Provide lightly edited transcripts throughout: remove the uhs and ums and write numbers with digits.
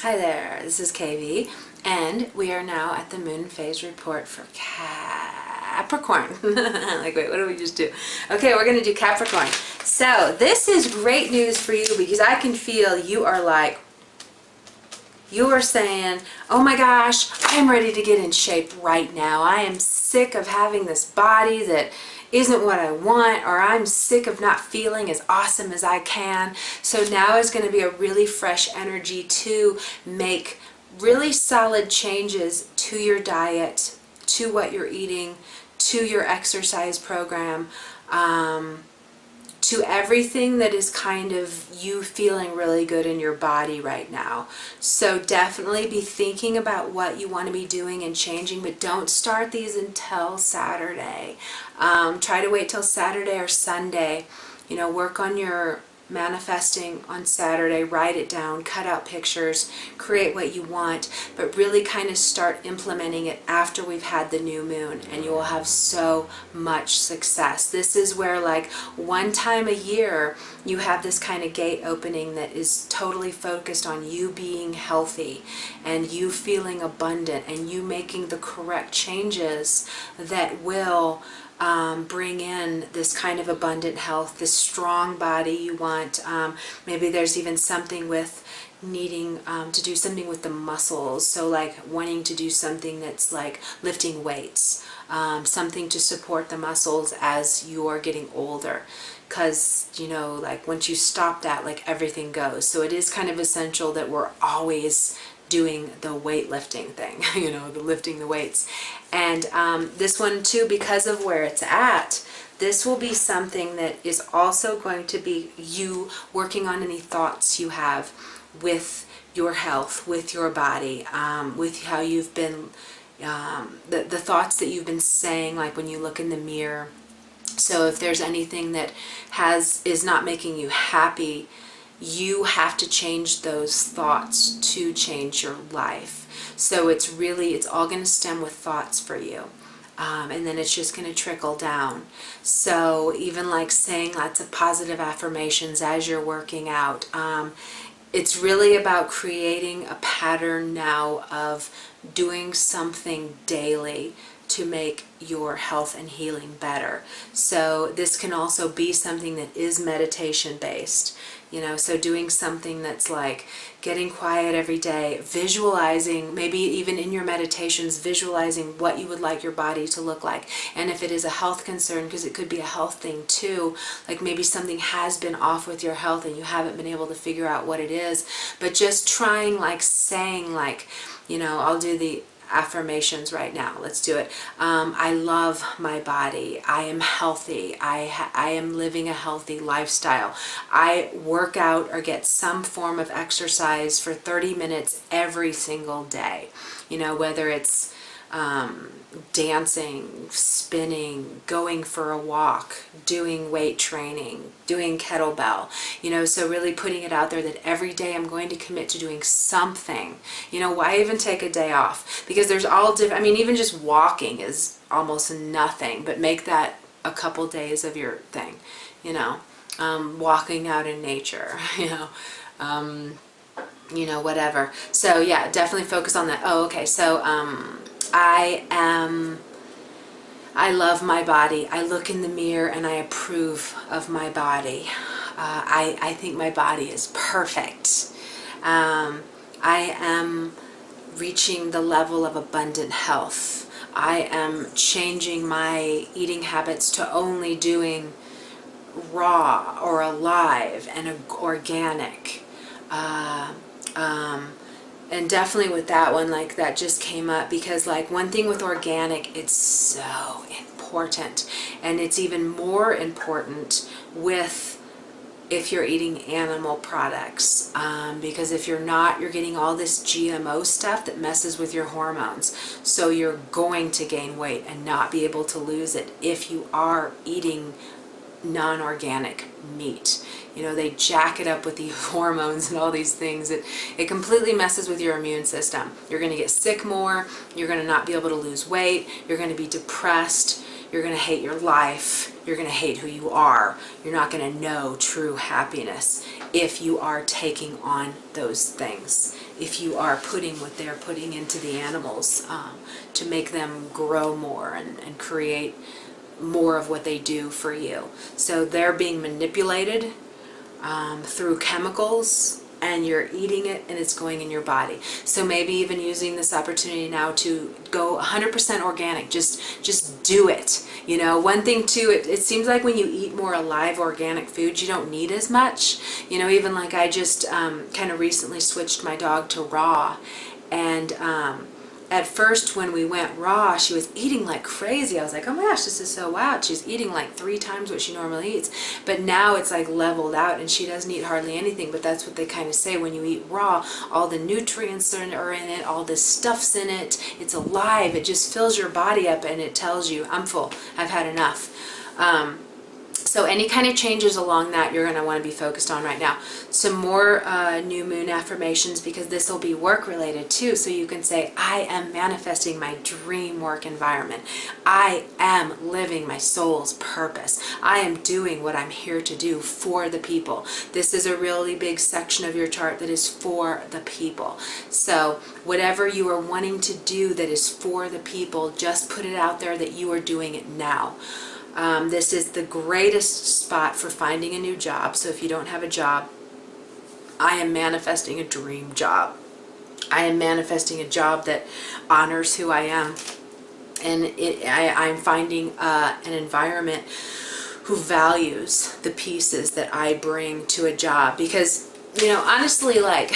Hi there, this is KV, and we are now at the moon phase report for Capricorn. Like, wait, what did we just do? Okay, we're going to do Capricorn. So, this is great news for you because I can feel you are like, you are saying, oh my gosh, I'm ready to get in shape right now. I am sick of having this body that isn't what I want, or I'm sick of not feeling as awesome as I can. So now is going to be a really fresh energy to make really solid changes to your diet, to what you're eating, to your exercise program, to everything that is kind of you feeling really good in your body right now. So definitely be thinking about what you want to be doing and changing, but don't start these until Saturday. Try to wait till Saturday or Sunday. You know, work on your manifesting on Saturday, write it down, cut out pictures, create what you want, but really kind of start implementing it after we've had the new moon, and you will have so much success. This is where, like, one time a year you have this kind of gate opening that is totally focused on you being healthy and you feeling abundant and you making the correct changes that will bring in this kind of abundant health, this strong body you want. Maybe there's even something with needing to do something with the muscles, so like wanting to do something that's like lifting weights, something to support the muscles as you are getting older, because you know, like once you stop that, like everything goes. So it is kind of essential that we're always doing the weightlifting thing, you know, the lifting the weights. And this one too, because of where it's at, this will be something that is also going to be you working on any thoughts you have with your health, with your body, with how you've been, the thoughts that you've been saying, like when you look in the mirror. So if there's anything that is not making you happy, you have to change those thoughts to change your life. So it's all going to stem with thoughts for you. And then it's just going to trickle down. So even like saying lots of positive affirmations as you're working out. It's really about creating a pattern now of doing something daily to make your health and healing better. So this can also be something that is meditation based, you know, so doing something that's like getting quiet every day, visualizing, maybe even in your meditations, visualizing what you would like your body to look like. And if it is a health concern, because it could be a health thing too, like maybe something has been off with your health and you haven't been able to figure out what it is, but just trying, like saying, like, you know, I'll do the affirmations right now. Let's do it. I love my body. I am healthy. I am living a healthy lifestyle. I work out or get some form of exercise for 30 minutes every single day. You know, whether it's dancing, spinning, going for a walk, doing weight training, doing kettlebell, you know, so really putting it out there that every day I'm going to commit to doing something. You know, why even take a day off? Because there's all different, I mean, even just walking is almost nothing, but make that a couple days of your thing, you know, walking out in nature, you know, whatever. So yeah, definitely focus on that. Oh, okay. So, I love my body. I look in the mirror and I approve of my body. I think my body is perfect. I am reaching the level of abundant health. I am changing my eating habits to only doing raw or alive and organic. And definitely with that one, like that just came up because like one thing with organic, it's so important, and it's even more important with if you're eating animal products, because if you're not, you're getting all this GMO stuff that messes with your hormones, so you're going to gain weight and not be able to lose it if you are eating non-organic meat. You know, they jack it up with the hormones and all these things. It completely messes with your immune system. You're going to get sick more. You're going to not be able to lose weight. You're going to be depressed. You're going to hate your life. You're going to hate who you are. You're not going to know true happiness if you are taking on those things. If you are putting what they're putting into the animals to make them grow more and create more of what they do for you. So they're being manipulated through chemicals, and you're eating it and it's going in your body. So maybe even using this opportunity now to go 100% organic, just do it. You know, one thing too, it seems like when you eat more alive organic foods, you don't need as much. You know, even like I just kind of recently switched my dog to raw, and at first when we went raw, she was eating like crazy. I was like, oh my gosh, this is so wild. She's eating like 3 times what she normally eats. But now it's like leveled out and she doesn't eat hardly anything. But that's what they kind of say, when you eat raw, all the nutrients are in it, all this stuff's in it, it's alive, it just fills your body up and it tells you, I'm full, I've had enough. So any kind of changes along that you're going to want to be focused on right now. Some more new moon affirmations, because this will be work related too. So you can say, I am manifesting my dream work environment. I am living my soul's purpose. I am doing what I'm here to do for the people. This is a really big section of your chart that is for the people. So whatever you are wanting to do that is for the people, just put it out there that you are doing it now. This is the greatest spot for finding a new job. So if you don't have a job, I am manifesting a dream job. I am manifesting a job that honors who I am. And I'm finding an environment who values the pieces that I bring to a job. Because, you know, honestly, like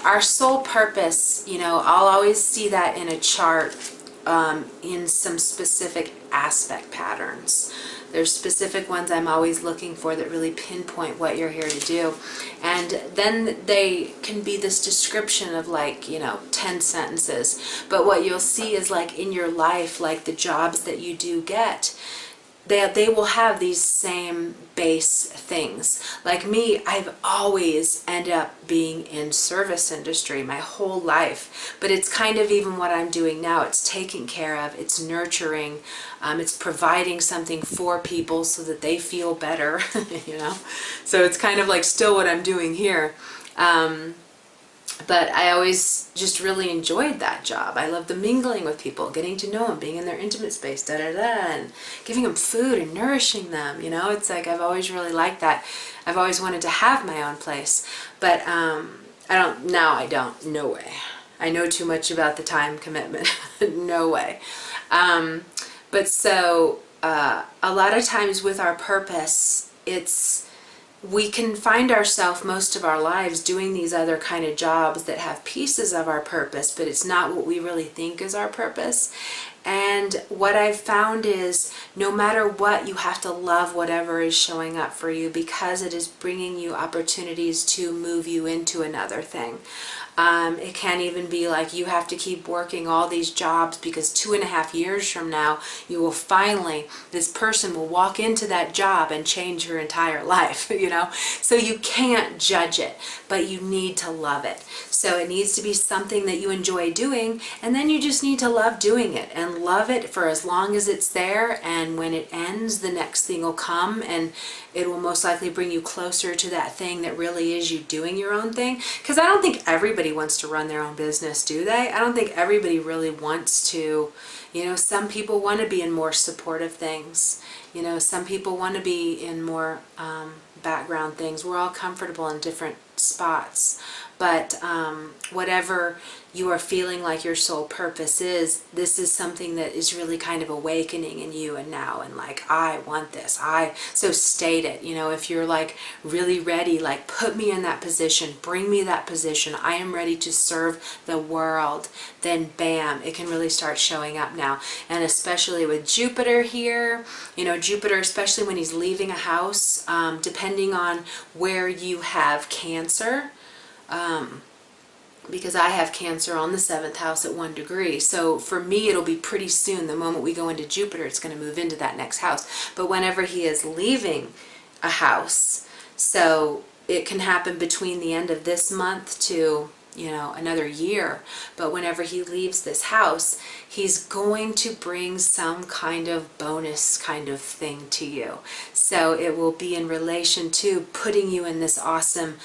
our soul purpose, you know, I'll always see that in a chart in some specific aspect patterns. There's specific ones I'm always looking for that really pinpoint what you're here to do. And then they can be this description of like, you know, 10 sentences. But what you'll see is like in your life, like the jobs that you do get, they will have these same base things. Like me, I've always ended up being in service industry my whole life, but it's kind of even what I'm doing now. It's taking care of, it's nurturing, it's providing something for people so that they feel better, you know? So it's kind of like still what I'm doing here. But I always just really enjoyed that job. I love the mingling with people, getting to know them, being in their intimate space, and giving them food and nourishing them. You know, it's like I've always really liked that. I've always wanted to have my own place, but I don't. No way. I know too much about the time commitment. No way. But so a lot of times with our purpose, we can find ourselves most of our lives doing these other kind of jobs that have pieces of our purpose, but it's not what we really think is our purpose. And what I've found is no matter what, you have to love whatever is showing up for you, because it is bringing you opportunities to move you into another thing. It can even be like you have to keep working all these jobs because 2.5 years from now, you will finally, this person will walk into that job and change your entire life, you know? So you can't judge it, but you need to love it. So it needs to be something that you enjoy doing, and then you just need to love doing it and love it for as long as it's there. And when it ends, the next thing will come, and it will most likely bring you closer to that thing that really is you doing your own thing. Because I don't think everybody wants to run their own business, do they? I don't think everybody really wants to. You know, some people want to be in more supportive things. You know, some people want to be in more background things. We're all comfortable in different spots. But whatever you are feeling like your soul purpose is, this is something that is really kind of awakening in you and now, and like, I want this. So state it. You know, if you're like really ready, like put me in that position, bring me that position, I am ready to serve the world, then bam, it can really start showing up now. And especially with Jupiter here, you know, Jupiter, especially when he's leaving a house, depending on where you have Cancer, because I have Cancer on the 7th house at 1 degree. So for me, it'll be pretty soon. The moment we go into Jupiter, it's going to move into that next house. But whenever he is leaving a house, so it can happen between the end of this month to another year. But whenever he leaves this house, he's going to bring some kind of bonus kind of thing to you. So it will be in relation to putting you in this awesome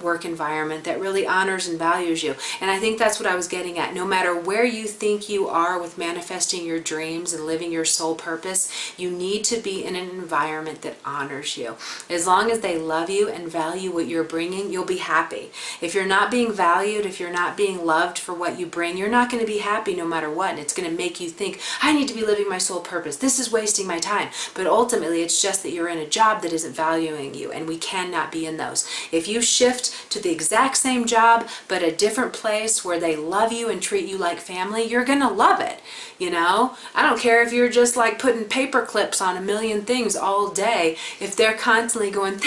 work environment that really honors and values you. And I think that's what I was getting at. No matter where you think you are with manifesting your dreams and living your soul purpose, you need to be in an environment that honors you. As long as they love you and value what you're bringing, you'll be happy. If you're not being valued, if you're not being loved for what you bring, you're not going to be happy no matter what. And it's going to make you think, I need to be living my soul purpose. This is wasting my time. But ultimately, it's just that you're in a job that isn't valuing you, and we cannot be in those. If you shift to the exact same job but a different place where they love you and treat you like family, you're gonna love it. I don't care if you're just like putting paper clips on a million things all day. If they're constantly going,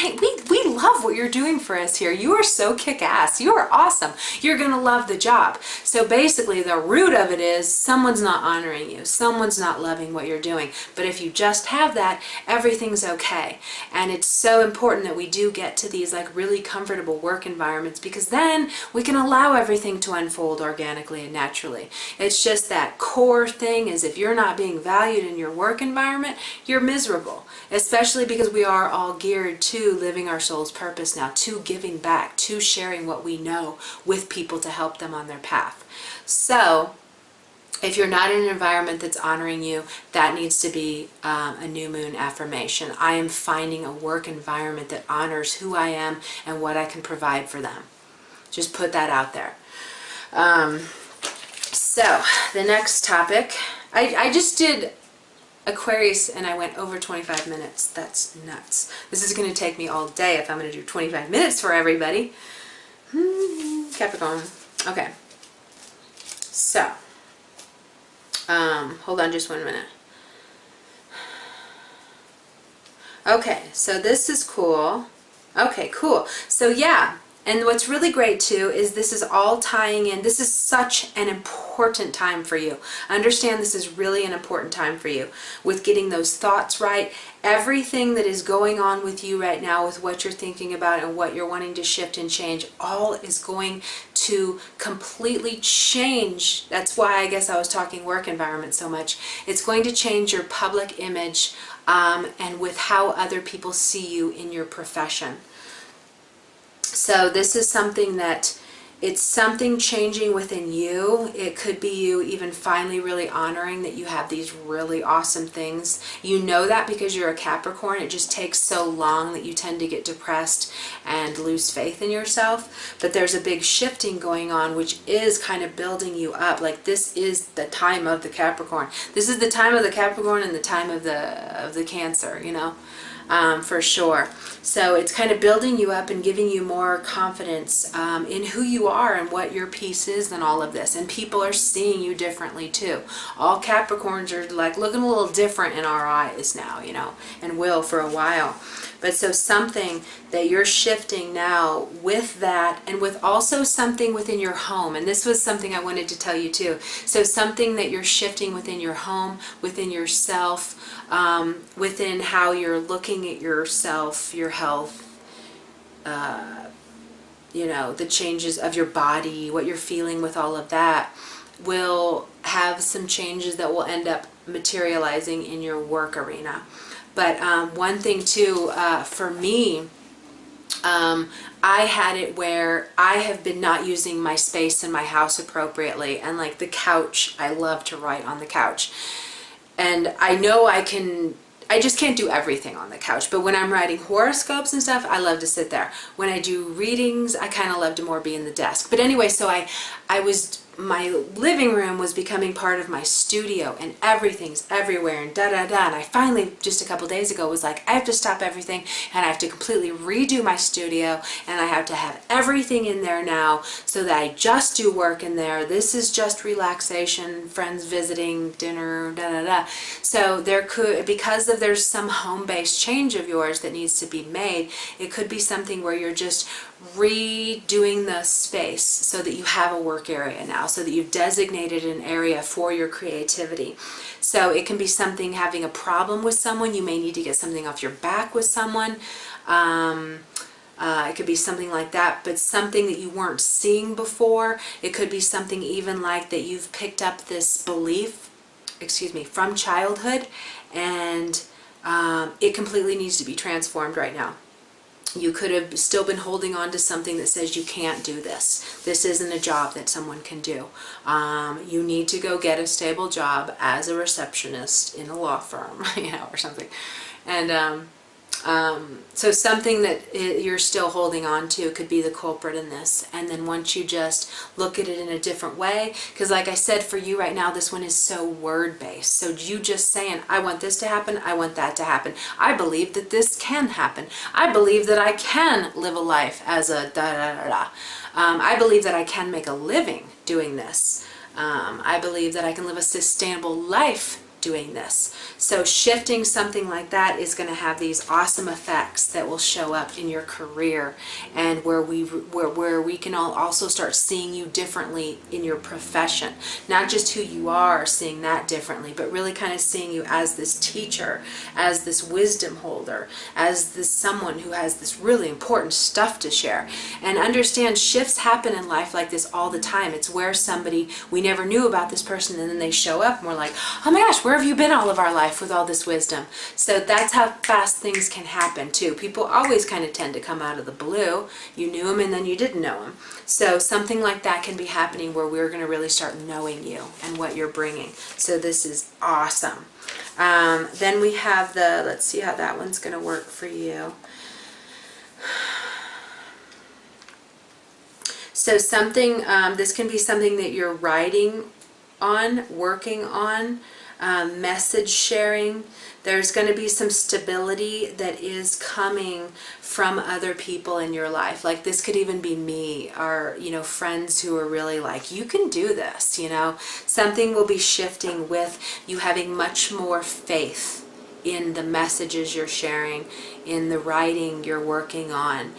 we love what you're doing for us here, you are so kick-ass, you are awesome, you're gonna love the job. So basically the root of it is someone's not honoring you, someone's not loving what you're doing. But if you just have that, everything's okay. And it's so important that we do get to these like really comfortable work environments, because then we can allow everything to unfold organically and naturally. It's just that core thing is, if you're not being valued in your work environment, you're miserable, especially because we are all geared to living our soul's purpose now, to giving back, to sharing what we know with people to help them on their path. So if you're not in an environment that's honoring you, that needs to be a new moon affirmation. I am finding a work environment that honors who I am and what I can provide for them. Just put that out there. So the next topic, I just did Aquarius and I went over 25 minutes. That's nuts. This is going to take me all day if I'm going to do 25 minutes for everybody. Capricorn. Okay. So, hold on just 1 minute. Okay, so this is cool. Okay, cool. So yeah, and what's really great too is this is all tying in. This is such an important time for you. Understand this is really an important time for you with getting those thoughts right. Everything that is going on with you right now, with what you're thinking about and what you're wanting to shift and change, all is going to completely change. That's why I guess I was talking work environment so much. It's going to change your public image and with how other people see you in your profession. So this is something that, it's something changing within you. It could be you even finally really honoring that you have these really awesome things. You know that because you're a Capricorn. It just takes so long that you tend to get depressed and lose faith in yourself. But there's a big shifting going on, which is kind of building you up. Like, this is the time of the Capricorn. This is the time of the Capricorn and the time of the Cancer, for sure. So it's kind of building you up and giving you more confidence in who you are and what your piece is and all of this. And people are seeing you differently too. All Capricorns are like looking a little different in our eyes now, and will for a while. But so something that you're shifting now with that, and with also something within your home. And this was something I wanted to tell you too. So something that you're shifting within your home, within yourself, within how you're looking at yourself, your health, the changes of your body, what you're feeling with all of that, will have some changes that will end up materializing in your work arena. But one thing too, for me, I had it where I have been not using my space in my house appropriately. And like the couch, I love to write on the couch. And I know I just can't do everything on the couch. But when I'm writing horoscopes and stuff, I love to sit there. When I do readings, I kind of love to more be in the desk. But anyway, so my living room was becoming part of my studio, and everything's everywhere and da-da-da. And I finally, just a couple days ago, was like, I have to stop everything and I have to completely redo my studio, and I have to have everything in there now so that I just do work in there. This is just relaxation, friends visiting, dinner, da-da-da. So there could, because of there's some home-based change of yours that needs to be made, it could be something where you're just redoing the space so that you have a work area now, so that you've designated an area for your creativity. So it can be something, having a problem with someone, you may need to get something off your back with someone. It could be something like that, but something that you weren't seeing before. It could be something even like that you've picked up this belief, from childhood, and it completely needs to be transformed right now. You could have still been holding on to something that says you can't do this. This isn't a job that someone can do. You need to go get a stable job as a receptionist in a law firm, or something. And so something that you're still holding on to could be the culprit in this. And then once you just look at it in a different way, because like I said, for you right now, this one is so word-based. So you just saying, I want this to happen, I want that to happen. I believe that this can happen. I believe that I can live a life as a da-da-da-da. I believe that I can make a living doing this. I believe that I can live a sustainable life doing this. So shifting something like that is going to have these awesome effects that will show up in your career, and where we can all also start seeing you differently in your profession. Not just who you are, seeing that differently, but really kind of seeing you as this teacher, as this wisdom holder, as this someone who has this really important stuff to share. And understand, shifts happen in life like this all the time. It's where somebody, we never knew about this person, and then they show up and we're like, oh my gosh, where have you been all of our life with all this wisdom? So that's how fast things can happen too. People always kind of tend to come out of the blue. You knew them and then you didn't know them. So something like that can be happening where we're going to really start knowing you and what you're bringing. So this is awesome. Then we have let's see how that one's going to work for you. So something, this can be something that you're writing on, working on, message sharing. There's going to be some stability that is coming from other people in your life. Like this could even be me, or friends who are really like, you can do this. Something will be shifting with you having much more faith in the messages you're sharing, in the writing you're working on,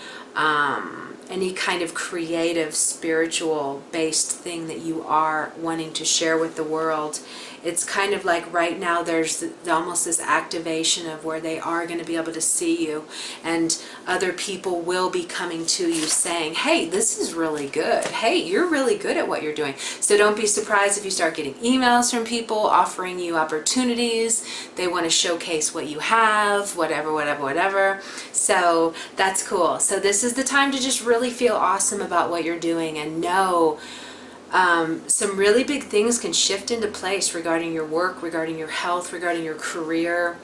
any kind of creative, spiritual based thing that you are wanting to share with the world. It's kind of like right now there's almost this activation of where they are going to be able to see you, and other people will be coming to you saying, hey, this is really good. Hey, you're really good at what you're doing. So don't be surprised if you start getting emails from people offering you opportunities. They want to showcase what you have, whatever. So that's cool. So this is the time to just really feel awesome about what you're doing, and know some really big things can shift into place regarding your work, regarding your health, regarding your career,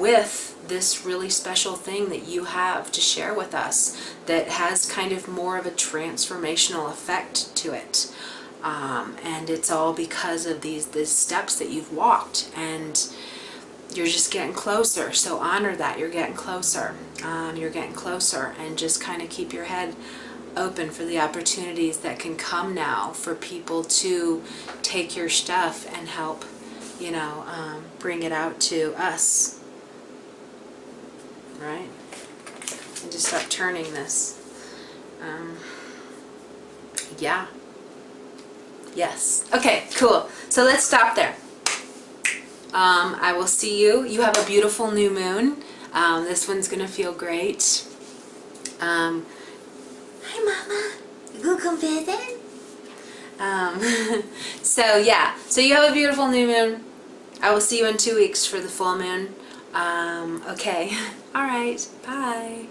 with this really special thing that you have to share with us that has kind of more of a transformational effect to it. And it's all because of these steps that you've walked, and you're just getting closer. So honor that you're getting closer. You're getting closer, and just kind of keep your head open for the opportunities that can come now for people to take your stuff and help, bring it out to us, right? And just start turning this. Yeah. Yes. Okay, cool. So let's stop there. I will see you. You have a beautiful new moon. This one's going to feel great. Hi, Mama. You gonna come visit? So yeah. So you have a beautiful new moon. I will see you in 2 weeks for the full moon. Okay. All right. Bye.